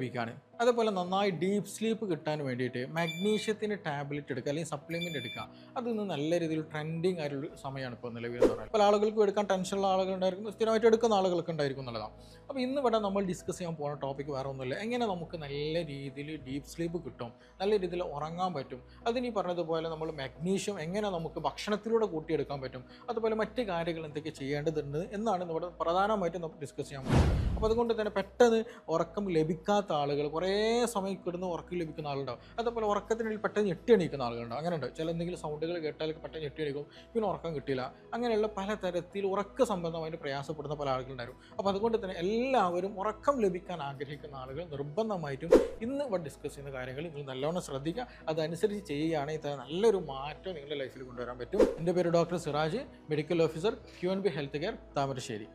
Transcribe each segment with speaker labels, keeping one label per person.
Speaker 1: ലഭിക്കാൻ അതേപോലെ നന്നായി ഡീപ്പ് സ്ലീപ്പ് കിട്ടാൻ വേണ്ടിയിട്ട് മാഗ്നീഷ്യത്തിന് ടാബ്ലറ്റ് എടുക്കുക അല്ലെങ്കിൽ സപ്ലിമെൻ്റ് എടുക്കുക അതൊന്ന് നല്ല രീതിയിൽ ട്രെൻഡിങ് ആയിട്ടുള്ള സമയമാണ് ഇപ്പോൾ നിലവിൽ എന്ന് പറയുന്നത്. പല ആളുകൾക്കും എടുക്കാൻ ടെൻഷനുള്ള ആളുകളുണ്ടായിരിക്കും, സ്ഥിരമായിട്ട് എടുക്കുന്ന ആളുകൾക്ക് ഉണ്ടായിരിക്കും എന്നുള്ളതാണ്. അപ്പോൾ ഇന്ന് ഇവിടെ നമ്മൾ ഡിസ്കസ് ചെയ്യാൻ പോകുന്ന ടോപ്പിക് വേറെ ഒന്നുമില്ല, എങ്ങനെ നമുക്ക് നല്ല രീതിയിൽ ഡീപ്പ് സ്ലീപ്പ് കിട്ടും, നല്ല രീതിയിൽ ഉറങ്ങാൻ പറ്റും. അതിന് ഈ പറഞ്ഞതുപോലെ നമ്മൾ മാഗ്നീഷ്യം എങ്ങനെ നമുക്ക് ഭക്ഷണത്തിലൂടെ കൂട്ടിയെടുക്കാൻ പറ്റും, അതുപോലെ മറ്റ് കാര്യങ്ങൾ എന്തൊക്കെ ചെയ്യേണ്ടതുണ്ട് എന്നാണ് ഇവിടെ പ്രധാനമായിട്ടും നമുക്ക് ഡിസ്കസ് ചെയ്യാൻ പോകുന്നത്. അപ്പോൾ അതുകൊണ്ട് തന്നെ പെട്ടെന്ന് ഉറക്കം ലഭിക്കാത്ത ആളുകൾ, കുറേ സമയം കിടന്ന് ഉറക്കം ലഭിക്കുന്ന ആളുണ്ടാവും, അതേപോലെ ഉറക്കത്തിനിടയിൽ പെട്ടെന്ന് ഞെട്ടി എണീക്കുന്ന ആളുകളുണ്ടാവും. അങ്ങനെ ഉണ്ട്, ചില എന്തെങ്കിലും സൗണ്ടുകൾ കേട്ടാൽ പെട്ടെന്ന് ഞെട്ടി എണീക്കും, പിന്നെ ഉറക്കം കിട്ടില്ല. അങ്ങനെയുള്ള പലതരത്തിൽ ഉറക്ക സംബന്ധമായിട്ട് പ്രയാസപ്പെടുന്ന പല ആളുകളുണ്ടായിരുന്നു. അപ്പോൾ അതുകൊണ്ട് തന്നെ എല്ലാവരും ഉറക്കം ലഭിക്കാൻ ആഗ്രഹിക്കുന്ന ആളുകൾ നിർബന്ധമായിട്ടും ഇന്ന് ഇവിടെ ഡിസ്കസ് ചെയ്യുന്ന കാര്യങ്ങൾ നിങ്ങൾ നല്ലോണം ശ്രദ്ധിക്കുക. അതനുസരിച്ച് ചെയ്യുകയാണെങ്കിൽ നല്ലൊരു മാറ്റം നിങ്ങളുടെ ലൈഫിൽ കൊണ്ടുവരാൻ പറ്റും. എൻ്റെ പേര് doctor Siraj, medical officer QNB health care, Thamarassery.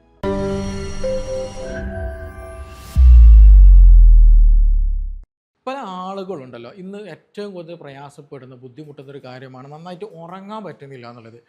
Speaker 1: പല ആളുകളുണ്ടല്ലോ ഇന്ന് ഏറ്റവും കൂടുതൽ പ്രയാസപ്പെടുന്ന ബുദ്ധിമുട്ടുന്ന ഒരു കാര്യമാണ് നന്നായിട്ട് ഉറങ്ങാൻ പറ്റുന്നില്ല എന്നുള്ളത്.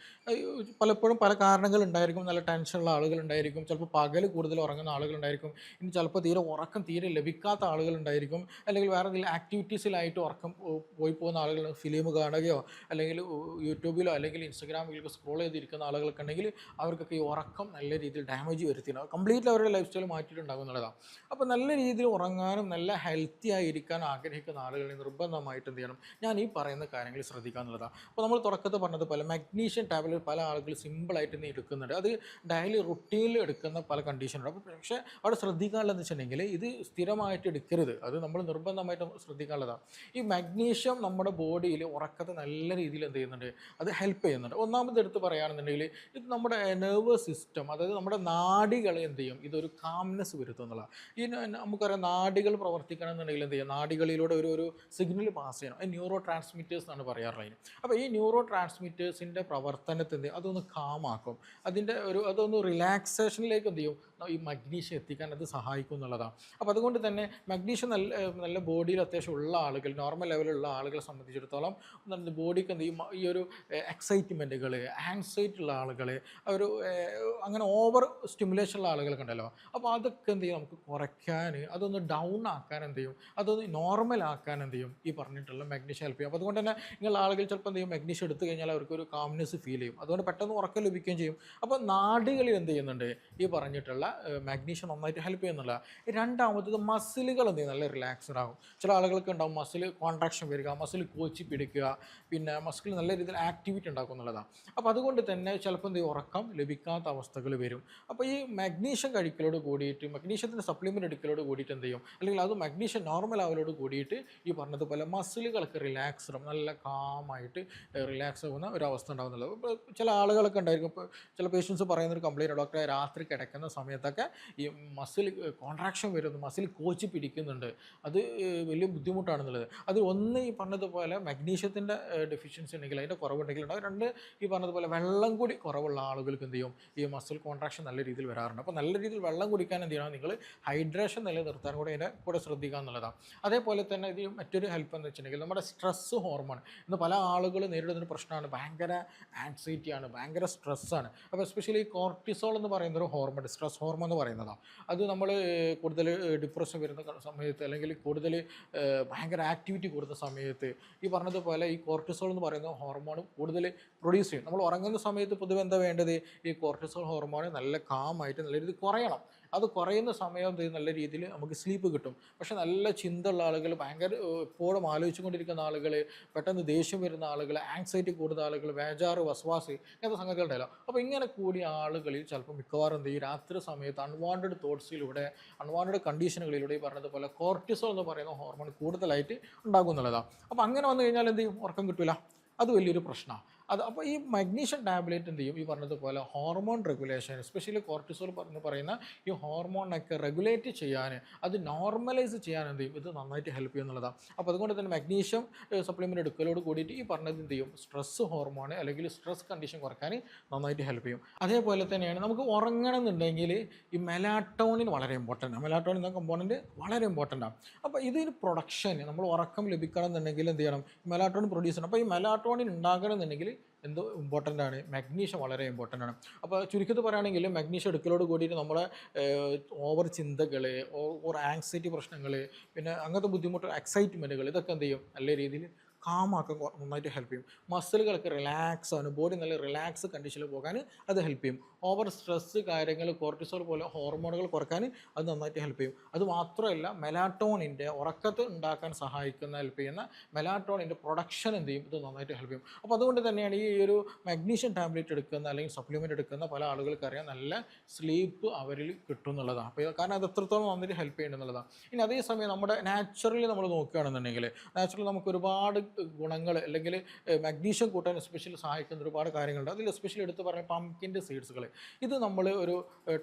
Speaker 1: പലപ്പോഴും പല കാരണങ്ങളുണ്ടായിരിക്കും. നല്ല ടെൻഷനുള്ള ആളുകളുണ്ടായിരിക്കും, ചിലപ്പോൾ പകൽ കൂടുതൽ ഉറങ്ങുന്ന ആളുകളുണ്ടായിരിക്കും, ഇനി ചിലപ്പോൾ ഉറക്കം തീരെ ലഭിക്കാത്ത ആളുകളുണ്ടായിരിക്കും, അല്ലെങ്കിൽ വേറെ എന്തെങ്കിലും ആക്ടിവിറ്റീസിലായിട്ട് ഉറക്കം പോയി പോകുന്ന ആളുകൾ, ഫിലിം കാണുകയോ അല്ലെങ്കിൽ യൂട്യൂബിലോ അല്ലെങ്കിൽ ഇൻസ്റ്റഗ്രാമിലൊക്കെ സ്ക്രോൾ ചെയ്തിരിക്കുന്ന ആളുകൾക്ക് ഉണ്ടെങ്കിൽ അവർക്കൊക്കെ ഈ ഉറക്കം നല്ല രീതിയിൽ ഡാമേജ് വരുത്തിയിട്ടുണ്ടാകും, കംപ്ലീറ്റ്ലി അവരുടെ ലൈഫ് സ്റ്റൈൽ മാറ്റിയിട്ടുണ്ടാകും എന്നുള്ളതാണ്. അപ്പോൾ നല്ല രീതിയിൽ ഉറങ്ങാനും നല്ല ഹെൽത്തി ആയിരിക്കാൻ ആഗ്രഹിക്കുന്ന ആളുകളെ നിർബന്ധമായിട്ട് എന്ത് ചെയ്യണം, ഞാൻ ഈ പറയുന്ന കാര്യങ്ങൾ ശ്രദ്ധിക്കുക എന്നുള്ളതാണ്. അപ്പോൾ നമ്മൾ തുടക്കത്തിൽ പറഞ്ഞതുപോലെ മാഗ്നീഷ്യം ടാബ്ലറ്റ് പല ആളുകൾ സിമ്പിളായിട്ട് ഇന്ന് എടുക്കുന്നുണ്ട്, അത് ഡെയിലി റുട്ടീനിൽ എടുക്കുന്ന പല കണ്ടീഷനുണ്ട്. അപ്പോൾ പക്ഷേ അവിടെ ശ്രദ്ധിക്കാനുള്ളതെന്ന് വെച്ചിട്ടുണ്ടെങ്കിൽ ഇത് സ്ഥിരമായിട്ട് എടുക്കരുത്, അത് നമ്മൾ നിർബന്ധമായിട്ടും ശ്രദ്ധിക്കാനുള്ളതാണ്. ഈ മാഗ്നീഷ്യം നമ്മുടെ ബോഡിയിൽ ഉറക്കത്തെ നല്ല രീതിയിൽ എന്ത് ചെയ്യുന്നുണ്ട്, അത് ഹെൽപ്പ് ചെയ്യുന്നുണ്ട്. ഒന്നാമത് എടുത്ത് പറയുകയാണെന്നുണ്ടെങ്കിൽ ഇത് നമ്മുടെ നെർവസ് സിസ്റ്റം, അതായത് നമ്മുടെ നാഡികളെ എന്ത് ചെയ്യും, ഇതൊരു കാംനെസ് വരുത്തുന്നതാണ്. ഈ നമുക്കറിയാം നാഡികൾ പ്രവർത്തിക്കണം എന്നുണ്ടെങ്കിൽ എന്ത് ചെയ്യും, നാഡികളിലൂടെ ഒരു സിഗ്നൽ പാസ് ചെയ്യണം, ന്യൂറോ ട്രാൻസ്മിറ്റേഴ്സ് എന്നാണ് പറയാറുള്ളത്. അപ്പോൾ ഈ ന്യൂറോ ട്രാൻസ്മിറ്റേഴ്സിൻ്റെ പ്രവർത്തനത്തിൻ്റെ അതൊന്ന് കാമാക്കും, അതൊന്ന് റിലാക്സേഷനിലേക്ക് എന്ത് ചെയ്യും, ഈ മഗ്നീഷ്യം എത്തിക്കാൻ അത് സഹായിക്കും എന്നുള്ളതാണ്. അപ്പോൾ അതുകൊണ്ട് തന്നെ മഗ്നീഷ്യം നല്ല ബോഡിയിൽ അത്യാവശ്യം ഉള്ള ആളുകൾ, നോർമൽ ലെവലുള്ള ആളുകളെ സംബന്ധിച്ചിടത്തോളം ബോഡിക്ക് എന്ത് ചെയ്യും, ഈ ഒരു എക്സൈറ്റ്മെൻറ്റുകൾ, ആൻസൈറ്റി ഉള്ള ആളുകൾ, അങ്ങനെ ഓവർ സ്റ്റിമുലേഷൻ ഉള്ള ആളുകളൊക്കെ ഉണ്ടല്ലോ, അപ്പോൾ അതൊക്കെ എന്ത് ചെയ്യും, നമുക്ക് കുറയ്ക്കാൻ, അതൊന്ന് ഡൗൺ ആക്കാൻ എന്ത് ചെയ്യും, അതൊന്ന് നോർമൽ ആക്കാൻ എന്ത് ചെയ്യും, ഈ പറഞ്ഞിട്ടുള്ള മാഗ്നീഷ്യം ഹെൽപ്പ് ചെയ്യും. അപ്പോൾ അതുകൊണ്ട് തന്നെ നിങ്ങളുടെ ആളുകൾ ചിലപ്പോൾ എന്ത് ചെയ്യും, മാഗ്നീഷ്യം എടുത്തു കഴിഞ്ഞാൽ അവർക്കൊരു കാംനെസ് ഫീൽ ചെയ്യും, അതുകൊണ്ട് പെട്ടെന്ന് ഉറക്കം ലഭിക്കുകയും ചെയ്യും. അപ്പോൾ നാഡികളിൽ എന്ത് ചെയ്യുന്നുണ്ട്, ഈ പറഞ്ഞിട്ടുള്ള മാഗ്നീഷ്യം നന്നായിട്ട് ഹെൽപ്പ് ചെയ്യുന്നില്ല. രണ്ടാമത്തത് മസിലുകൾ എന്ത് ചെയ്യും, നല്ല റിലാക്സ്ഡ് ആകും. ചില ആളുകൾക്ക് ഉണ്ടാകും മസിൽ കോൺട്രാക്ഷൻ വരിക, മസിൽ കോച്ചി പിടിക്കുക, പിന്നെ മസിൽ നല്ല രീതിയിൽ ആക്ടിവിറ്റി ഉണ്ടാക്കും എന്നുള്ളതാണ്. അപ്പോൾ അതുകൊണ്ട് തന്നെ ചിലപ്പോൾ എന്ത് ചെയ്യും, ഉറക്കം ലഭിക്കാത്ത അവസ്ഥകൾ വരും. അപ്പോൾ ഈ മാഗ്നീഷ്യം കഴിക്കലോട് കൂടിയിട്ട്, മഗ്നീഷ്യത്തിൻ്റെ സപ്ലിമെൻ്റ് എടുക്കലോട് കൂടിയിട്ട് എന്ത് ചെയ്യും, അല്ലെങ്കിൽ അത് മഗ്നീഷ്യം നോർമൽ ആവലോട് കൂടിയിട്ട് ഈ പറഞ്ഞതുപോലെ മസിലുകളൊക്കെ റിലാക്സ്ഡ്, നല്ല കാമായിട്ട് റിലാക്സ് ആകുന്ന ഒരു അവസ്ഥ ഉണ്ടാകുന്നുള്ളത്. ഇപ്പോൾ ചില ആളുകളൊക്കെ ഉണ്ടായിരിക്കും, ഇപ്പോൾ ചില പേഷ്യൻസ് പറയുന്നൊരു കംപ്ലയിൻറ്റ്, ഡോക്ടറെ രാത്രി കിടക്കുന്ന സമയത്തൊക്കെ ഈ മസിൽ കോൺട്രാക്ഷൻ വരുന്നു, മസിൽ കോച്ചി പിടിക്കുന്നുണ്ട്, അത് വലിയ ബുദ്ധിമുട്ടാണെന്നുള്ളത്. അത് ഒന്ന് ഈ പറഞ്ഞതുപോലെ മഗ്നീഷ്യത്തിൻ്റെ ഡെഫിഷ്യൻസി ഉണ്ടെങ്കിൽ, അതിൻ്റെ കുറവുണ്ടെങ്കിൽ ഉണ്ടാകും. രണ്ട്, ഈ പറഞ്ഞതുപോലെ വെള്ളം കൂടി കുറവുള്ള ആളുകൾക്ക് എന്ത് ചെയ്യും, ഈ മസിൽ കോൺട്രാക്ഷൻ നല്ല രീതിയിൽ വരാറുണ്ട്. അപ്പോൾ നല്ല രീതിയിൽ വെള്ളം കുടിക്കാൻ എന്ത് ചെയ്യണം, നിങ്ങൾ ഹൈഡ്രേഷൻ നിലനിർത്താൻ കൂടെ അതിൻ്റെ കൂടെ ശ്രദ്ധിക്കുക എന്നുള്ളതാണ്. അതേപോലെ തന്നെ ഇത് മറ്റൊരു ഹെൽപ്പ് എന്ന് വെച്ചിട്ടുണ്ടെങ്കിൽ നമ്മുടെ സ്ട്രെസ്സ് ഹോർമോൺ, ഇന്ന് പല ആളുകൾ നേരിടുന്നൊരു പ്രശ്നമാണ്, ഭയങ്കര ആൻസൈറ്റിയാണ്, ഭയങ്കര സ്ട്രെസ്സാണ്. അപ്പോൾ എസ്പെഷ്യലി കോർട്ടിസോൾ എന്ന് പറയുന്നൊരു ഹോർമോൺ, സ്ട്രെസ് ഹോർമോൺ എന്ന് പറയുന്നതാണ്. അത് നമ്മൾ കൂടുതൽ ഡിപ്രഷൻ വരുന്ന സമയത്ത്, അല്ലെങ്കിൽ കൂടുതൽ ഭയങ്കര ആക്ടിവിറ്റി കൂടുന്ന സമയത്ത് ഈ പറഞ്ഞതുപോലെ ഈ കോർട്ടിസോൾ എന്ന് പറയുന്ന ഹോർമോൺ കൂടുതൽ പ്രൊഡ്യൂസ് ചെയ്യും. നമ്മൾ ഉറങ്ങുന്ന സമയത്ത് പൊതുവെ എന്താ വേണ്ടത്, ഈ കോർട്ടിസോൾ ഹോർമോൺ നല്ല കാമായിട്ട് നല്ല രീതിയിൽ കുറയണം. അത് കുറയുന്ന സമയം നല്ല രീതിയിൽ നമുക്ക് സ്ലീപ്പ് കിട്ടും. പക്ഷെ നല്ല ചിന്തയുള്ള ആളുകൾ, ഭയങ്കര എപ്പോഴും ആലോചിച്ചു കൊണ്ടിരിക്കുന്ന ആളുകൾ, പെട്ടെന്ന് ദേഷ്യം വരുന്ന ആളുകൾ, ആങ്സൈറ്റി കൂടുന്ന ആളുകൾ, വേജാറ്, വസ്വാസ്, ഇങ്ങനത്തെ സംഗതികളുണ്ടല്ലോ. അപ്പോൾ ഇങ്ങനെ കൂടിയ ആളുകളിൽ ചിലപ്പോൾ മിക്കവാറും എന്ത് ചെയ്യും, രാത്രി സമയത്ത് അൺവാണ്ടഡ് തോട്ട്സിലൂടെ, അൺവാണ്ടഡ് കണ്ടീഷനുകളിലൂടെ ഈ പറഞ്ഞതുപോലെ കോർട്ടിസോൾ എന്ന് പറയുന്ന ഹോർമോൺ കൂടുതലായിട്ട് ഉണ്ടാകും എന്നുള്ളതാണ്. അപ്പോൾ അങ്ങനെ വന്നു കഴിഞ്ഞാൽ എന്ത് ചെയ്യും, ഉറക്കം കിട്ടില്ല, അത് വലിയൊരു പ്രശ്നമാണ്. അപ്പോൾ ഈ മഗ്നീഷ്യം ടാബ്ലറ്റ് എന്ത് ചെയ്യും, ഈ പറഞ്ഞതുപോലെ ഹോർമോൺ റെഗുലേഷൻ, എസ്പെഷ്യലി കോർട്ടിസോൾ എന്ന് പറയുന്ന ഈ ഹോർമോണൊക്കെ റെഗുലേറ്റ് ചെയ്യാൻ, അത് നോർമലൈസ് ചെയ്യാൻ എന്ത് ചെയ്യും, ഇത് നന്നായിട്ട് ഹെൽപ്പ് ചെയ്യും എന്നുള്ളതാണ്. അപ്പോൾ അതുകൊണ്ട് തന്നെ മഗ്നീഷ്യം സപ്ലിമെൻ്റ് എടുക്കലോട് കൂടിയിട്ട് ഈ പറഞ്ഞത് എന്ത് ചെയ്യും, സ്ട്രെസ് ഹോർമോൺ അല്ലെങ്കിൽ സ്ട്രെസ് കണ്ടീഷൻ കുറയ്ക്കാൻ നന്നായിട്ട് ഹെൽപ്പ് ചെയ്യും. അതേപോലെ തന്നെയാണ് നമുക്ക് ഉറങ്ങണം എന്നുണ്ടെങ്കിൽ ഈ മെലാറ്റോണിൻ വളരെ ഇമ്പോർട്ടൻ്റ് ആണ്. മെലാറ്റോണിൻ എന്ന കമ്പോണൻറ്റ് വളരെ ഇമ്പോർട്ടൻ്റ് ആണ്. അപ്പോൾ ഇതിന് പ്രൊഡക്ഷൻ, നമ്മൾ ഉറക്കം ലഭിക്കണം എന്നുണ്ടെങ്കിൽ എന്ത് ചെയ്യണം, മെലാറ്റോണിൻ പ്രൊഡ്യൂസ് ചെയ്യണം. അപ്പോൾ ഈ മെലാറ്റോണിൻ ഉണ്ടാകണം എന്നുണ്ടെങ്കിൽ എന്തോ ഇമ്പോർട്ടൻ്റ് ആണ്, മഗ്നീഷ്യം വളരെ ഇമ്പോർട്ടൻ്റ് ആണ്. അപ്പോൾ ചുരുക്കത്തിൽ പറയുകയാണെങ്കിൽ മഗ്നീഷ്യം എടുക്കലോട് കൂടിയിട്ട് നമ്മളെ ഓവർ ചിന്തകൾ, ഓവർ ആങ്സൈറ്റി പ്രശ്നങ്ങൾ, പിന്നെ അങ്ങനത്തെ ബുദ്ധിമുട്ട്, എക്സൈറ്റ്മെൻറ്റുകൾ, ഇതൊക്കെ എന്ത് ചെയ്യും നല്ല രീതിയിൽ കാമാക്കാൻ നന്നായിട്ട് ഹെൽപ്പ് ചെയ്യും. മസിലുകളൊക്കെ റിലാക്സ് ആവാനും ബോഡി നല്ല റിലാക്സ് കണ്ടീഷനിൽ പോകാൻ അത് ഹെൽപ്പ് ചെയ്യും. ഓവർ സ്ട്രെസ്സ് കാര്യങ്ങൾ, കോർട്ടിസോൾ പോലെ ഹോർമോണുകൾ കുറയ്ക്കാൻ അത് നന്നായിട്ട് ഹെൽപ്പ് ചെയ്യും. അത് മാത്രമല്ല മെലാറ്റോണിൻ്റെ ഉറക്കത്തെ ഉണ്ടാക്കാൻ സഹായിക്കുന്ന, ഹെൽപ്പ് ചെയ്യുന്ന മെലാറ്റോണിൻ്റെ പ്രൊഡക്ഷൻ എന്ത് ചെയ്യും, ഇത് നന്നായിട്ട് ഹെൽപ്പ് ചെയ്യും. അപ്പോൾ അതുകൊണ്ട് തന്നെയാണ് ഈ ഒരു മഗ്നീഷ്യം ടാബ്ലറ്റ് എടുക്കുന്ന അല്ലെങ്കിൽ സപ്ലിമെൻ്റ് എടുക്കുന്ന പല ആളുകൾക്ക് അറിയാം നല്ല സ്ലീപ്പ് അവരിൽ കിട്ടും എന്നുള്ളതാണ്. അപ്പോൾ കാരണം അത് എത്രത്തോളം നന്നായിട്ട് ഹെൽപ്പ് ചെയ്യുന്നുള്ളതാണ്. ഇനി അതേസമയം നമ്മുടെ നാച്ചുറലി നമ്മൾ നോക്കുകയാണെന്നുണ്ടെങ്കിൽ നാച്ചുറലി നമുക്ക് ഒരുപാട് ഗുണങ്ങൾ അല്ലെങ്കിൽ മഗ്നീഷ്യം കൂട്ടാൻ എസ്പെഷ്യലി സഹായിക്കുന്ന ഒരുപാട് കാര്യങ്ങളുണ്ട്. അതിൽ എസ്പെഷ്യലി എടുത്ത് പറഞ്ഞ പംകിൻ്റെ സീഡ്സുകൾ, ഇത് നമ്മൾ ഒരു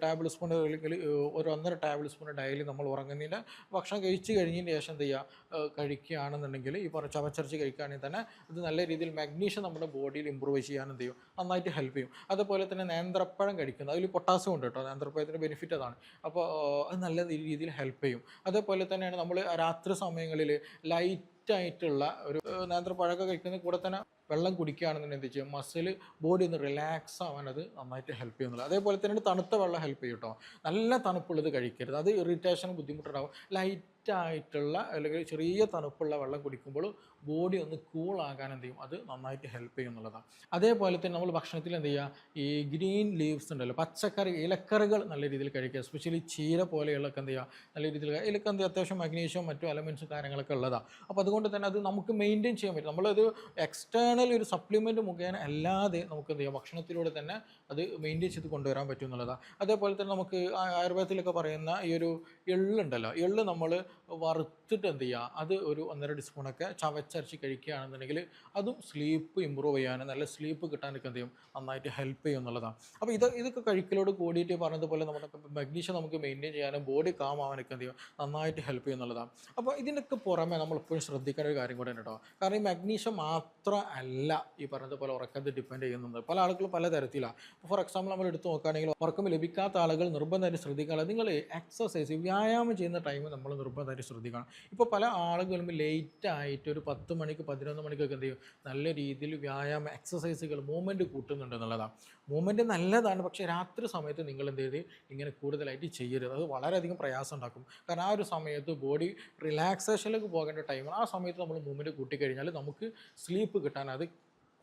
Speaker 1: ടേബിൾ സ്പൂൺ അല്ലെങ്കിൽ ഒരു 1.5 ടേബിൾ സ്പൂൺ ഡെയിലി നമ്മൾ ഉറങ്ങുന്നതിൻ്റെ ഭക്ഷണം കഴിച്ച് കഴിഞ്ഞതിന് ശേഷം എന്ത് ചെയ്യുക, കഴിക്കുകയാണെന്നുണ്ടെങ്കിൽ ഈ പറഞ്ഞ ചവച്ചരച്ച് കഴിക്കുകയാണെങ്കിൽ തന്നെ ഇത് നല്ല രീതിയിൽ മഗ്നീഷ്യം നമ്മുടെ ബോഡിയിൽ ഇമ്പ്രൂവ് ചെയ്യാൻ എന്ത് ചെയ്യും, നന്നായിട്ട് ഹെൽപ്പ് ചെയ്യും. അതുപോലെ തന്നെ നേന്ത്രപ്പഴം കഴിക്കുന്നത്, അതിൽ പൊട്ടാസ്യം ഉണ്ട് കേട്ടോ, നേന്ത്രപ്പഴത്തിൻ്റെ ബെനിഫിറ്റ് അതാണ്. അപ്പോൾ അത് നല്ല രീതിയിൽ ഹെൽപ്പ് ചെയ്യും. അതേപോലെ തന്നെയാണ് നമ്മൾ രാത്രി സമയങ്ങളിൽ ലൈറ്റായിട്ടുള്ള ഒരു നേന്ത്രപ്പഴമൊക്കെ കഴിക്കുന്ന കൂടെ തന്നെ വെള്ളം കുടിക്കുകയാണെന്നുണ്ടെങ്കിൽ എന്ത് ചെയ്യും, മസിൽ ബോഡി ഒന്ന് റിലാക്സ് ആവാൻ അത് നന്നായിട്ട് ഹെൽപ്പ് ചെയ്യുന്നുള്ളൂ. അതേപോലെ തന്നെ തണുത്ത വെള്ളം ഹെൽപ്പ് ചെയ്യും കേട്ടോ. നല്ല തണുപ്പുള്ളത് കഴിക്കരുത്, അത് ഇറിറ്റേഷൻ ബുദ്ധിമുട്ടുണ്ടാകും. ലൈറ്റായിട്ടുള്ള അല്ലെങ്കിൽ ചെറിയ തണുപ്പുള്ള വെള്ളം കുടിക്കുമ്പോൾ ബോഡി ഒന്ന് കൂളാകാൻ എന്ത് ചെയ്യും, അത് നന്നായിട്ട് ഹെൽപ്പ് ചെയ്യും എന്നുള്ളതാണ്. അതേപോലെ തന്നെ നമ്മൾ ഭക്ഷണത്തിൽ എന്ത് ചെയ്യുക, ഈ ഗ്രീൻ ലീവ്സ് ഉണ്ടല്ലോ, പച്ചക്കറി ഇലക്കറികൾ നല്ല രീതിയിൽ കഴിക്കുക. എസ്പെഷ്യലി ചീര പോലെയുള്ളതൊക്കെ എന്ത് ചെയ്യുക, നല്ല രീതിയിൽ ഇതിലൊക്കെ എന്ത് അത്യാവശ്യം മഗ്നീഷ്യവും മറ്റു എലമെൻറ്റ്സും കാര്യങ്ങളൊക്കെ ഉള്ളതാണ്. അപ്പോൾ അതുകൊണ്ട് തന്നെ അത് നമുക്ക് മെയിൻറ്റെയിൻ ചെയ്യാൻ പറ്റും. നമ്മളത് എക്സ്റ്റേണൽ ഒരു സപ്ലിമെൻറ്റ് മുഖേന അല്ലാതെ നമുക്ക് എന്ത് ചെയ്യാം, ഭക്ഷണത്തിലൂടെ തന്നെ അത് മെയിൻറ്റെയിൻ ചെയ്ത് കൊണ്ടുവരാൻ പറ്റും എന്നുള്ളതാണ്. അതേപോലെ തന്നെ നമുക്ക് ആയുർവേദത്തിലൊക്കെ പറയുന്ന ഈ ഒരു എള്ളുണ്ടല്ലോ, എള്ള് നമ്മൾ വറുത്തിട്ട് എന്ത് ചെയ്യുക, അത് ഒരു 1.5 ടീസ്പൂണൊക്കെ ചവച്ചരച്ച് കഴിക്കുകയാണെന്നുണ്ടെങ്കിൽ അതും സ്ലീപ്പ് ഇമ്പ്രൂവ് ചെയ്യാനും നല്ല സ്ലീപ്പ് കിട്ടാനൊക്കെ എന്ത് ചെയ്യും, നന്നായിട്ട് ഹെൽപ്പ് ചെയ്യും എന്നുള്ളതാണ്. അപ്പോൾ ഇതൊക്കെ കഴിക്കലോട് കൂടിയിട്ട് പറഞ്ഞതുപോലെ നമ്മുടെ മഗ്നീഷ്യം നമുക്ക് മെയിൻറ്റെയിൻ ചെയ്യാനും ബോഡി കാം ആവാനൊക്കെ എന്ത് ചെയ്യും, നന്നായിട്ട് ഹെൽപ്പ് ചെയ്യും എന്നുള്ളതാണ്. അപ്പോൾ ഇതിനൊക്കെ പുറമെ നമ്മൾ എപ്പോഴും ശ്രദ്ധിക്കേണ്ട ഒരു കാര്യം കൂടെ ഉണ്ട് കേട്ടോ. കാരണം ഈ മഗ്നീഷ്യം മാത്രം അല്ല ഈ പറഞ്ഞതുപോലെ ഉറക്കത്തെ ഡിപ്പെൻഡ് ചെയ്യുന്നത്. പല ആളുകളും പല തരത്തിലാണ്. ഫോർ എക്സാമ്പിൾ നമ്മൾ എടുത്ത് നോക്കുകയാണെങ്കിൽ ഉറക്കം ലഭിക്കാത്ത ആളുകൾ നിർബന്ധമായിട്ട് ശ്രദ്ധിക്കുക, നിങ്ങൾ എക്സസൈസ് വ്യായാമം ചെയ്യുന്ന ടൈം നമ്മൾ നിർബന്ധമായിട്ട് ശ്രദ്ധിക്കണം. ഇപ്പോൾ പല ആളുകളും ലേറ്റ് ആയിട്ട് ഒരു 10 മണിക്ക് 11 മണിക്കൊക്കെ എന്ത് ചെയ്യും, നല്ല രീതിയിൽ വ്യായാമം എക്സസൈസുകൾ മൂവ്മെൻറ്റ് കൂട്ടുന്നുണ്ട് എന്നുള്ളതാണ്. മൂവ്മെൻറ്റ് നല്ലതാണ്, പക്ഷേ രാത്രി സമയത്ത് നിങ്ങൾ എന്ത് ചെയ്ത് ഇങ്ങനെ കൂടുതലായിട്ട് ചെയ്യരുത്. അത് വളരെയധികം പ്രയാസം ഉണ്ടാക്കും. കാരണം ആ ഒരു സമയത്ത് ബോഡി റിലാക്സേഷനിലേക്ക് പോകേണ്ട ടൈമാണ്. ആ സമയത്ത് നമ്മൾ മൂവ്മെൻറ്റ് കൂട്ടിക്കഴിഞ്ഞാൽ നമുക്ക് സ്ലീപ്പ് കിട്ടാൻ അത്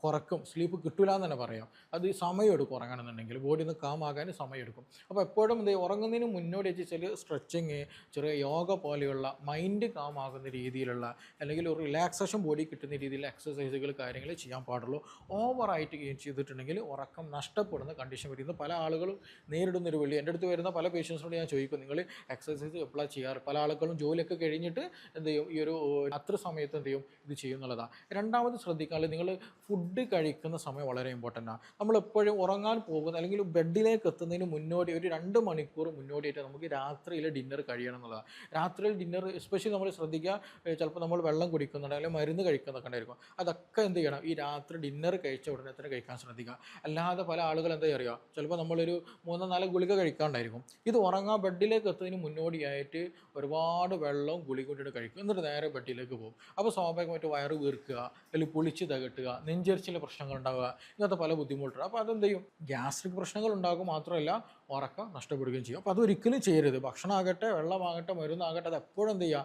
Speaker 1: കുറക്കും. സ്ലീപ്പ് കിട്ടില്ല എന്ന് തന്നെ പറയാം. അത് സമയമെടുക്കും ഉറങ്ങണമെന്നുണ്ടെങ്കിൽ, ബോഡി ഒന്ന് കാമാകാൻ സമയമെടുക്കും. അപ്പോൾ എപ്പോഴും എന്ത് ഉറങ്ങുന്നതിന് മുന്നോടിച്ച് ചില സ്ട്രെച്ചിങ്, ചെറിയ യോഗ പോലെയുള്ള മൈൻഡ് കാമാകുന്ന രീതിയിലുള്ള അല്ലെങ്കിൽ ഒരു റിലാക്സേഷൻ ബോഡി കിട്ടുന്ന രീതിയിലുള്ള എക്സസൈസുകൾ കാര്യങ്ങൾ ചെയ്യാൻ പാടുള്ളൂ. ഓവറായിട്ട് ചെയ്തിട്ടുണ്ടെങ്കിൽ ഉറക്കം നഷ്ടപ്പെടുന്ന കണ്ടീഷൻ വരുന്ന പല ആളുകളും നേരിടുന്നൊരു വെള്ളി. എൻ്റെ അടുത്ത് വരുന്ന പല പേഷ്യൻസിനോട് ഞാൻ ചോദിക്കും, നിങ്ങൾ എക്സസൈസ് എപ്പോഴാണ് ചെയ്യാറ്? പല ആളുകളും ജോലിയൊക്കെ കഴിഞ്ഞിട്ട് എന്ത് ചെയ്യും, ഈ ഒരു രാത്രി സമയത്ത് എന്ത് ചെയ്യും, ഇത് ചെയ്യുന്നുള്ളതാണ്. രണ്ടാമത് ശ്രദ്ധിക്കാനുള്ളത്, നിങ്ങൾ ഫുഡ് കഴിക്കുന്ന സമയം വളരെ ഇമ്പോർട്ടൻ്റ് ആണ്. നമ്മളെപ്പോഴും ഉറങ്ങാൻ പോകുന്ന അല്ലെങ്കിൽ ബെഡിലേക്ക് എത്തുന്നതിന് മുന്നോടി ഒരു 2 മണിക്കൂർ മുന്നോടിയായിട്ട് നമുക്ക് രാത്രിയിൽ ഡിന്നർ കഴിയണം എന്നുള്ളതാണ്. രാത്രിയിൽ ഡിന്നർ എസ്പെഷ്യലി നമ്മൾ ശ്രദ്ധിക്കുക, ചിലപ്പോൾ നമ്മൾ വെള്ളം കുടിക്കുന്നുണ്ട് അല്ലെങ്കിൽ മരുന്ന് കഴിക്കുന്നൊക്കെ ഉണ്ടായിരിക്കും. അതൊക്കെ എന്ത് ചെയ്യണം, ഈ രാത്രി ഡിന്നർ കഴിച്ച ഉടനെ തന്നെ കഴിക്കാൻ ശ്രദ്ധിക്കുക. അല്ലാതെ പല ആളുകൾ എന്താ അറിയുക, ചിലപ്പോൾ നമ്മളൊരു 3-4 ഗുളിക കഴിക്കാണ്ടായിരിക്കും. ഇത് ഉറങ്ങാൻ ബെഡിലേക്ക് എത്തുന്നതിന് മുന്നോടിയായിട്ട് ഒരുപാട് വെള്ളവും ഗുളിക കൊണ്ടിട്ട് കഴിക്കും, എന്നിട്ട് നേരെ ബെഡിലേക്ക് പോകും. അപ്പോൾ സ്വാഭാവികമായിട്ട് വയറ് വീർക്കുക, അല്ലെങ്കിൽ പുളിച്ച് തകട്ടുക, നെഞ്ചരിച്ചിലെ പ്രശ്നങ്ങൾ ഉണ്ടാവുക, ഇങ്ങനത്തെ പല ബുദ്ധിമുട്ടുണ്ട്. അപ്പോൾ അതെന്ത് ചെയ്യും, ഗ്യാസ്ട്രിക് പ്രശ്നങ്ങൾ ഉണ്ടാകും, മാത്രമല്ല ഉറക്കം നഷ്ടപ്പെടുകയും ചെയ്യും. അപ്പോൾ അതൊരിക്കലും ചെയ്യരുത്. ഭക്ഷണമാകട്ടെ, വെള്ളമാകട്ടെ, മരുന്നാകട്ടെ, അത് എപ്പോഴും എന്ത് ചെയ്യുക,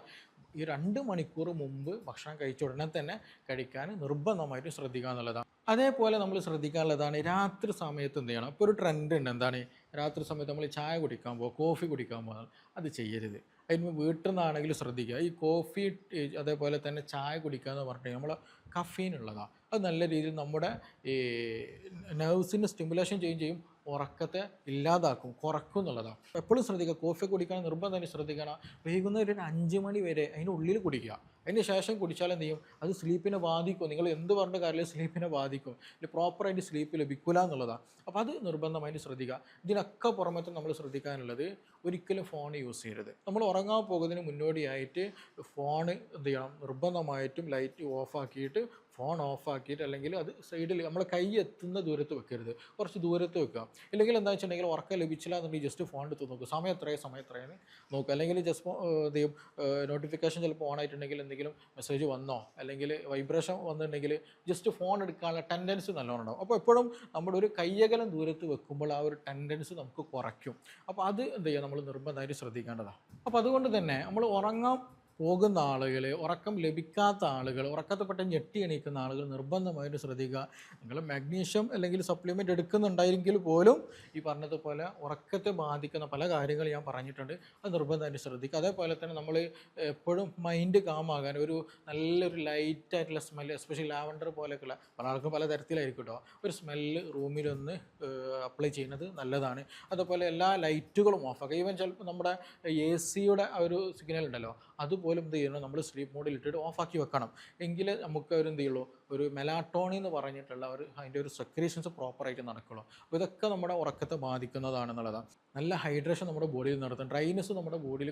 Speaker 1: ഈ 2 മണിക്കൂർ മുമ്പ് ഭക്ഷണം കഴിച്ച ഉടനെ തന്നെ കഴിക്കാൻ നിർബന്ധമായിട്ട് ശ്രദ്ധിക്കുക എന്നുള്ളതാണ്. അതേപോലെ നമ്മൾ ശ്രദ്ധിക്കാനുള്ളതാണ് രാത്രി സമയത്ത് എന്ത് ചെയ്യണം. ഇപ്പോൾ ഒരു ട്രെൻഡ് ഉണ്ട്, എന്താണ്, രാത്രി സമയത്ത് നമ്മൾ ചായ കുടിക്കാൻ പോകുക, കോഫി കുടിക്കാൻ പോകുക, അത് ചെയ്യരുത്. അതിന് വീട്ടിൽ നിന്നാണെങ്കിലും ശ്രദ്ധിക്കുക. ഈ കോഫി അതേപോലെ തന്നെ ചായ കുടിക്കുക എന്ന് പറഞ്ഞിട്ട് നമ്മൾ കഫീൻ ഉള്ളതാണ്. അത് നല്ല രീതിയിൽ നമ്മുടെ ഈ നെർവ്സിന് സ്റ്റിമുലേഷൻ ചെയ്യും, ഉറക്കത്തെ ഇല്ലാതാക്കും, കുറക്കും എന്നുള്ളതാണ്. എപ്പോഴും ശ്രദ്ധിക്കുക, കോഫി കുടിക്കാൻ നിർബന്ധമായിട്ട് ശ്രദ്ധിക്കണം. വൈകുന്നേരം ഒരു 5 മണി വരെ അതിനുള്ളിൽ കുടിക്കുക. അതിന് ശേഷം കുടിച്ചാൽ എന്ത് ചെയ്യും, അത് സ്ലീപ്പിനെ ബാധിക്കും. നിങ്ങൾ എന്ത് പറഞ്ഞ കാര്യത്തിൽ സ്ലീപ്പിനെ ബാധിക്കും, പ്രോപ്പറായിട്ട് സ്ലീപ്പ് ലഭിക്കില്ല എന്നുള്ളതാണ്. അപ്പോൾ അത് നിർബന്ധമായിട്ട് ശ്രദ്ധിക്കുക. ഇതിനൊക്കെ പുറമെ നമ്മൾ ശ്രദ്ധിക്കാനുള്ളത്, ഒരിക്കലും ഫോൺ യൂസ് ചെയ്യരുത്. നമ്മൾ ഉറങ്ങാൻ പോകുന്നതിന് മുന്നോടിയായിട്ട് ഫോൺ എന്ത് ചെയ്യണം, നിർബന്ധമായിട്ടും ലൈറ്റ് ഓഫാക്കിയിട്ട് ഫോൺ ഓഫാക്കിയിട്ട് അല്ലെങ്കിൽ അത് സൈഡിൽ നമ്മൾ കൈ എത്തുന്ന ദൂരത്ത് വെക്കരുത്, കുറച്ച് ദൂരത്ത് വെക്കുക. ഇല്ലെങ്കിൽ എന്താ വെച്ചിട്ടുണ്ടെങ്കിൽ ഉറക്കം ലഭിച്ചില്ല എന്നുണ്ടെങ്കിൽ ജസ്റ്റ് ഫോൺ എടുത്ത് നോക്കുക, സമയം എത്രയെന്ന് നോക്കുക. അല്ലെങ്കിൽ ജസ്റ്റ് എന്ത് ചെയ്യും, നോട്ടിഫിക്കേഷൻ ചിലപ്പോൾ ഓൺ ആയിട്ടുണ്ടെങ്കിൽ എന്തെങ്കിലും മെസ്സേജ് വന്നോ അല്ലെങ്കിൽ വൈബ്രേഷൻ വന്നിട്ടുണ്ടെങ്കിൽ ജസ്റ്റ് ഫോൺ എടുക്കാനുള്ള ടെൻഡൻസി നല്ലോണം ഉണ്ടാവും. അപ്പോൾ എപ്പോഴും നമ്മുടെ ഒരു കയ്യകലം ദൂരത്ത് വെക്കുമ്പോൾ ആ ഒരു ടെൻഡൻസി നമുക്ക് കുറയ്ക്കും. അപ്പോൾ അത് എന്ത് ചെയ്യുക, നമ്മൾ നിർബന്ധമായിട്ട് ശ്രദ്ധിക്കേണ്ടതാണ്. അപ്പോൾ അതുകൊണ്ട് തന്നെ നമ്മൾ ഉറങ്ങാൻ പോകുന്ന ആളുകൾ, ഉറക്കം ലഭിക്കാത്ത ആളുകൾ, ഉറക്കത്തെ പെട്ടെന്ന് ഞെട്ടി എണീക്കുന്ന ആളുകൾ നിർബന്ധമായിട്ട് ശ്രദ്ധിക്കുക. നിങ്ങൾ മാഗ്നീഷ്യം അല്ലെങ്കിൽ സപ്ലിമെൻ്റ് എടുക്കുന്നുണ്ടായെങ്കിൽ പോലും ഈ പറഞ്ഞതുപോലെ ഉറക്കത്തെ ബാധിക്കുന്ന പല കാര്യങ്ങൾ ഞാൻ പറഞ്ഞിട്ടുണ്ട്, അത് നിർബന്ധമായിട്ട് ശ്രദ്ധിക്കുക. അതേപോലെ തന്നെ നമ്മൾ എപ്പോഴും മൈൻഡ് കാമാകാൻ ഒരു നല്ലൊരു ലൈറ്റായിട്ടുള്ള സ്മെല്ല്, എസ്പെഷ്യലി ലാവണ്ടർ പോലെയൊക്കെയുള്ള, പല ആൾക്കും പല തരത്തിലായിരിക്കും കേട്ടോ, ഒരു സ്മെല്ല് റൂമിലൊന്ന് അപ്ലൈ ചെയ്യുന്നത് നല്ലതാണ്. അതുപോലെ എല്ലാ ലൈറ്റുകളും ഓഫാക്കുക. ഈവൻ ചിലപ്പോൾ നമ്മുടെ AC-യുടെ ആ ഒരു സിഗ്നൽ ഉണ്ടല്ലോ, അതുപോലും എന്ത് ചെയ്യണം, നമ്മൾ സ്ലീപ്പ് മോഡിൽ ഇട്ടിട്ട് ഓഫാക്കി വെക്കണം. എങ്കിലേ നമുക്ക് ഒരു എന്ത് ചെയ്യുള്ളൂ, ഒരു മെലാട്ടോണി എന്ന് പറഞ്ഞിട്ടുള്ള അതിൻ്റെ ഒരു സെക്രീഷൻസ് പ്രോപ്പറായിട്ട് നടക്കുള്ളൂ. അപ്പോൾ ഇതൊക്കെ നമ്മുടെ ഉറക്കത്തെ ബാധിക്കുന്നതാണെന്നുള്ളതാണ്. നല്ല ഹൈഡ്രേഷൻ നമ്മുടെ ബോഡിയിൽ നടത്തും. ഡ്രൈനെസ് നമ്മുടെ ബോഡിയിൽ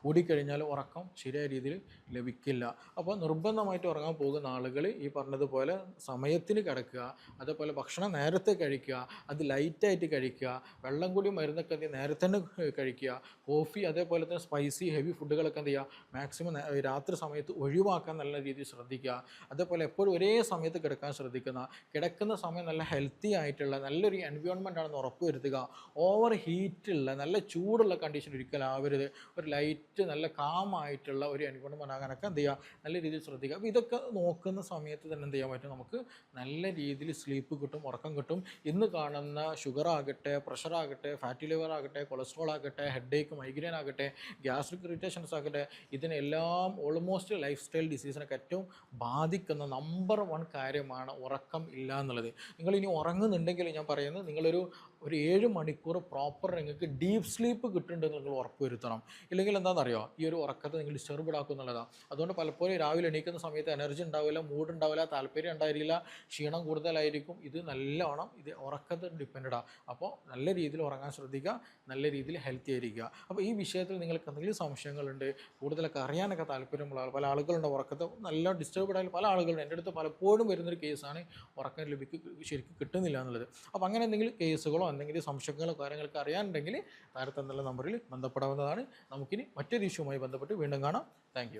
Speaker 1: കൂടിക്കഴിഞ്ഞാൽ ഉറക്കം ശരിയായ രീതിയിൽ ലഭിക്കില്ല. അപ്പോൾ നിർബന്ധമായിട്ട് ഉറങ്ങാൻ പോകുന്ന ആളുകൾ ഈ പറഞ്ഞതുപോലെ സമയത്തിന് കിടക്കുക, അതേപോലെ ഭക്ഷണം നേരത്തെ കഴിക്കുക, അത് ലൈറ്റായിട്ട് കഴിക്കുക, വെള്ളം കൂടി മരുന്നൊക്കെ എന്ത് ചെയ്യുക, നേരത്തെ തന്നെ കഴിക്കുക. കോഫി അതേപോലെ തന്നെ സ്പൈസി ഹെവി ഫുഡുകളൊക്കെ എന്ത് ചെയ്യുക, മാക്സിമം രാത്രി സമയത്ത് ഒഴിവാക്കാൻ നല്ല രീതിയിൽ ശ്രദ്ധിക്കുക. അതേപോലെ എപ്പോഴും ഒരേ സമയത്ത് കിടക്കാൻ ശ്രദ്ധിക്കുന്ന, കിടക്കുന്ന സമയം നല്ല ഹെൽത്തി ആയിട്ടുള്ള നല്ലൊരു എൻവയോൺമെൻ്റ് ആണെന്ന് ഉറപ്പ് വരുത്തുക. ഓവർ ഹീറ്റുള്ള നല്ല ചൂടുള്ള കണ്ടീഷൻ ഒരിക്കലും ആവരുത്. ഒരു ലൈറ്റ് നല്ല കാമായിട്ടുള്ള ഒരു എൻവയോൺമെൻ്റ് ആകാനൊക്കെ എന്ത് ചെയ്യുക, നല്ല രീതിയിൽ ശ്രദ്ധിക്കുക. അപ്പോൾ ഇതൊക്കെ നോക്കുന്ന സമയത്ത് തന്നെ എന്ത് ചെയ്യാൻ പറ്റും, നമുക്ക് നല്ല രീതിയിൽ സ്ലീപ്പ് കിട്ടും, ഉറക്കം കിട്ടും. ഇന്ന് കാണുന്ന ഷുഗർ ആകട്ടെ, പ്രഷർ ആകട്ടെ, ഫാറ്റി ലിവർ ആകട്ടെ, കൊളസ്ട്രോൾ ആകട്ടെ, ഹെഡേക്ക്, മൈഗ്രെയിൻ ആകട്ടെ, ഗ്യാസ്ട്രിക് ഇറിറ്റേഷൻസ് ആകട്ടെ, ഇതിനെല്ലാം ഓൾമോസ്റ്റ് ലൈഫ് സ്റ്റൈൽ ഡിസീസിനൊക്കെ ഏറ്റവും ബാധിക്കുന്ന നമ്പർ 1 കാര്യമാണ് ഉറക്കം ഇല്ല എന്നുള്ളത്. നിങ്ങൾ ഇനി ഉറങ്ങുന്നുണ്ടെങ്കിൽ ഞാൻ പറയുന്നത്, നിങ്ങളൊരു 7 മണിക്കൂർ പ്രോപ്പർ നിങ്ങൾക്ക് ഡീപ്പ് സ്ലീപ്പ് കിട്ടുന്നുണ്ടെന്ന് നിങ്ങൾ ഉറപ്പ് വരുത്തണം. ഇല്ലെങ്കിൽ എന്താണെന്നറിയോ, ഈ ഒരു ഉറക്കത്തെ നിങ്ങൾ ഡിസ്റ്റർബ്ഡ് ആക്കും എന്നുള്ളതാണ്. അതുകൊണ്ട് പലപ്പോഴും രാവിലെ എണീക്കുന്ന സമയത്ത് എനർജി ഉണ്ടാവില്ല, മൂഡ് ഉണ്ടാവില്ല, താല്പര്യം ഉണ്ടായിരിക്കില്ല, ക്ഷീണം കൂടുതലായിരിക്കും. ഇത് നല്ലോണം ഇത് ഉറക്കത്തെ ഡിപ്പെൻഡാണ്. അപ്പോൾ നല്ല രീതിയിൽ ഉറങ്ങാൻ ശ്രദ്ധിക്കുക, നല്ല രീതിയിൽ ഹെൽത്തി ആയിരിക്കുക. അപ്പോൾ ഈ വിഷയത്തിൽ നിങ്ങൾക്ക് എന്തെങ്കിലും സംശയങ്ങളുണ്ട്, കൂടുതലൊക്കെ അറിയാനൊക്കെ താല്പര്യമുള്ള പല ആളുകളുണ്ട്, ഉറക്കത്തെ നല്ല ഡിസ്റ്റർബ്ഡ് ആയാലും പല ആളുകളുണ്ട്. എൻ്റെ അടുത്ത് പലപ്പോഴും വരുന്നൊരു കേസാണ് ഉറക്കം ശരിക്കും കിട്ടുന്നില്ല എന്നുള്ളത്. അപ്പോൾ അങ്ങനെ എന്തെങ്കിലും കേസുകളോ എന്തെങ്കിലും സംശയങ്ങളോ കാര്യങ്ങളൊക്കെ അറിയാനുണ്ടെങ്കിൽ താഴെ തന്നുള്ള നമ്പറിൽ ബന്ധപ്പെടാവുന്നതാണ്. നമുക്കിനി മറ്റൊരു ഇഷ്യൂമായി ബന്ധപ്പെട്ട് വീണ്ടും കാണാം. Thank you.